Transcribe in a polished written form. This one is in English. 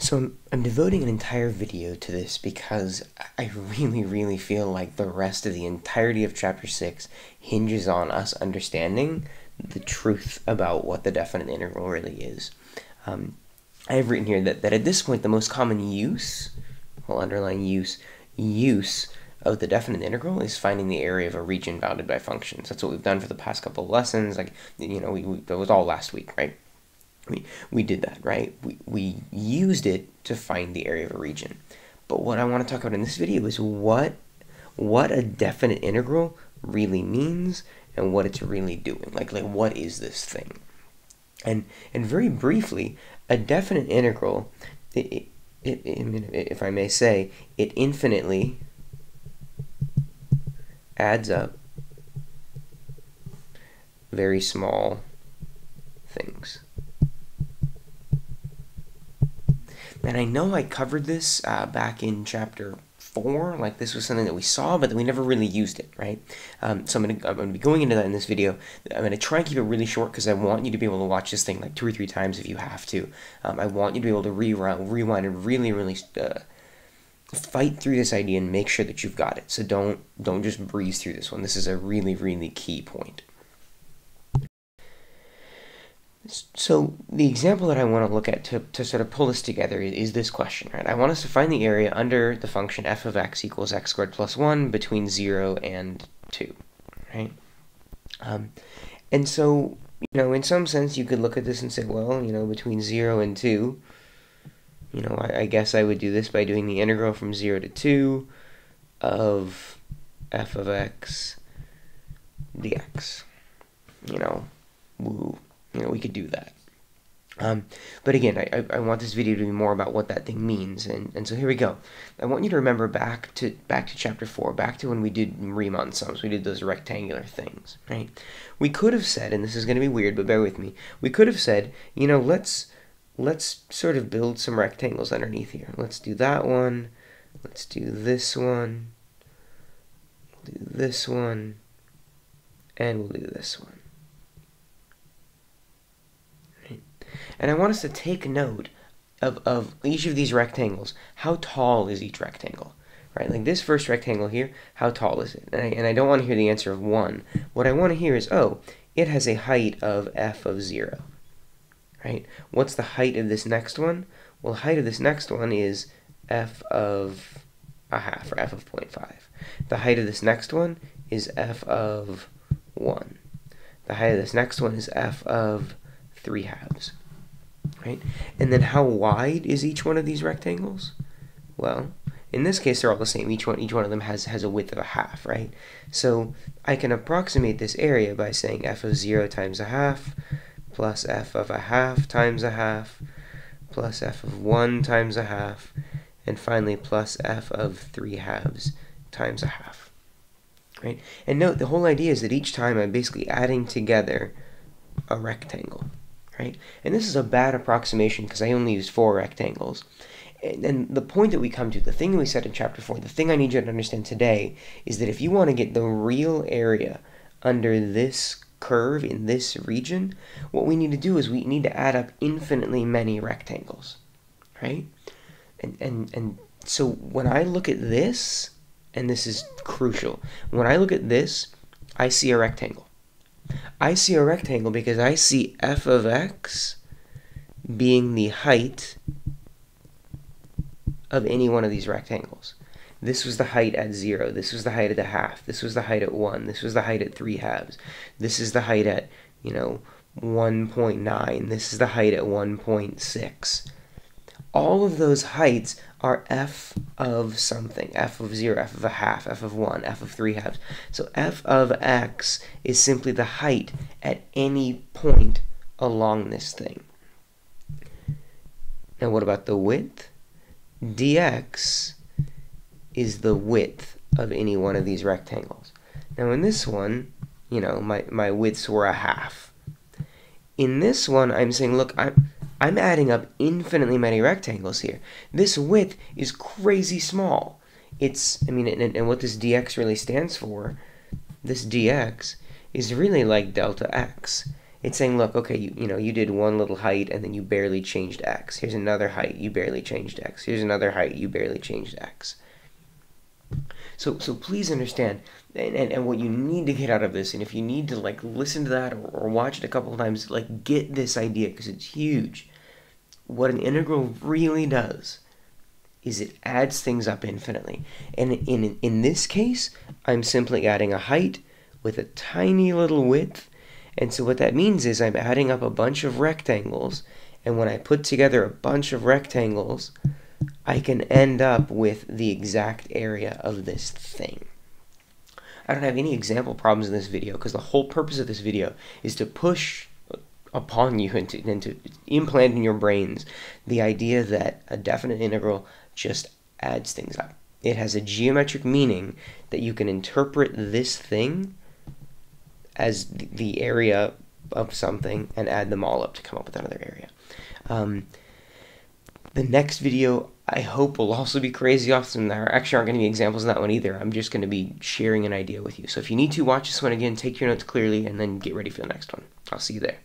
So I'm devoting an entire video to this because I really feel like the rest of the entirety of Chapter 6 hinges on us understanding the truth about what the definite integral really is. I have written here that at this point the most common use, well, underline use of the definite integral is finding the area of a region bounded by functions. That's what we've done for the past couple of lessons. Like, that was all last week, right? We did that, right? We used it to find the area of a region. But what I want to talk about in this video is what a definite integral really means and what it's really doing. Like what is this thing? And very briefly, a definite integral, if I may say, it infinitely adds up very small things. And I know I covered this back in chapter 4, like this was something that we saw, but we never really used it, right? So I'm gonna be going into that in this video. I'm gonna try and keep it really short because I want you to be able to watch this thing like 2 or 3 times if you have to. I want you to be able to rewind and really fight through this idea and make sure that you've got it. So don't just breeze through this one. This is a really key point. So the example that I want to look at to sort of pull this together is this question, right? I want us to find the area under the function f of x equals x squared plus 1 between 0 and 2, right? And so, in some sense, you could look at this and say, well, between 0 and 2, I guess I would do this by doing the integral from 0 to 2 of f of x dx. Woo. We could do that. But again, I want this video to be more about what that thing means, and so here we go. I want you to remember back to chapter 4, back to when we did Riemann sums, we did those rectangular things, right? We could have said, and this is going to be weird, but bear with me, we could have said, let's sort of build some rectangles underneath here. Let's do that one, let's do this one, we'll do this one, and we'll do this one. And I want us to take note of each of these rectangles. How tall is each rectangle? Right? Like this first rectangle here, how tall is it? And I don't want to hear the answer of 1. What I want to hear is, oh, it has a height of f of 0. Right? What's the height of this next one? Well, the height of this next one is f of a half, or f of 0.5. The height of this next one is f of 1. The height of this next one is f of 3/2, right? And then how wide is each one of these rectangles? Well, in this case, they're all the same. Each one of them has a width of a half, right? So I can approximate this area by saying f of 0 times a half plus f of a half times a half plus f of 1 times a half, and finally plus f of 3/2 times a half, right? And note, the whole idea is that each time I'm basically adding together a rectangle. Right? And this is a bad approximation because I only used 4 rectangles. And the point that we come to, the thing that we said in chapter 4, the thing I need you to understand today is that if you want to get the real area under this curve in this region, what we need to do is we need to add up infinitely many rectangles. Right? And so when I look at this, and this is crucial, when I look at this, I see a rectangle. I see a rectangle because I see f of x being the height of any one of these rectangles. This was the height at 0. This was the height at a half. This was the height at 1. This was the height at 3/2. This is the height at, 1.9. This is the height at 1.6. All of those heights are f of something, f of 0, f of a half, f of 1, f of 3/2. So f of x is simply the height at any point along this thing. Now what about the width? dx is the width of any one of these rectangles. Now in this one, my widths were a half. In this one, I'm saying, look, I'm adding up infinitely many rectangles here. This width is crazy small. And what this dx really stands for, this dx, is really like delta x. It's saying, look, okay, you did one little height and then you barely changed x. Here's another height, you barely changed x. Here's another height, you barely changed x. So please understand, and what you need to get out of this, and if you need to like listen to that or watch it a couple of times, like get this idea because it's huge. What an integral really does is it adds things up infinitely. And in this case, I'm simply adding a height with a tiny little width. And so what that means is I'm adding up a bunch of rectangles, and when I put together a bunch of rectangles, I can end up with the exact area of this thing. I don't have any example problems in this video because the whole purpose of this video is to push upon you and to implant in your brains the idea that a definite integral just adds things up. It has a geometric meaning that you can interpret this thing as the area of something and add them all up to come up with another area. The next video, I hope, will also be crazy awesome. There actually aren't going to be examples in that one either. I'm just going to be sharing an idea with you. So if you need to, watch this one again, take your notes clearly, and then get ready for the next one. I'll see you there.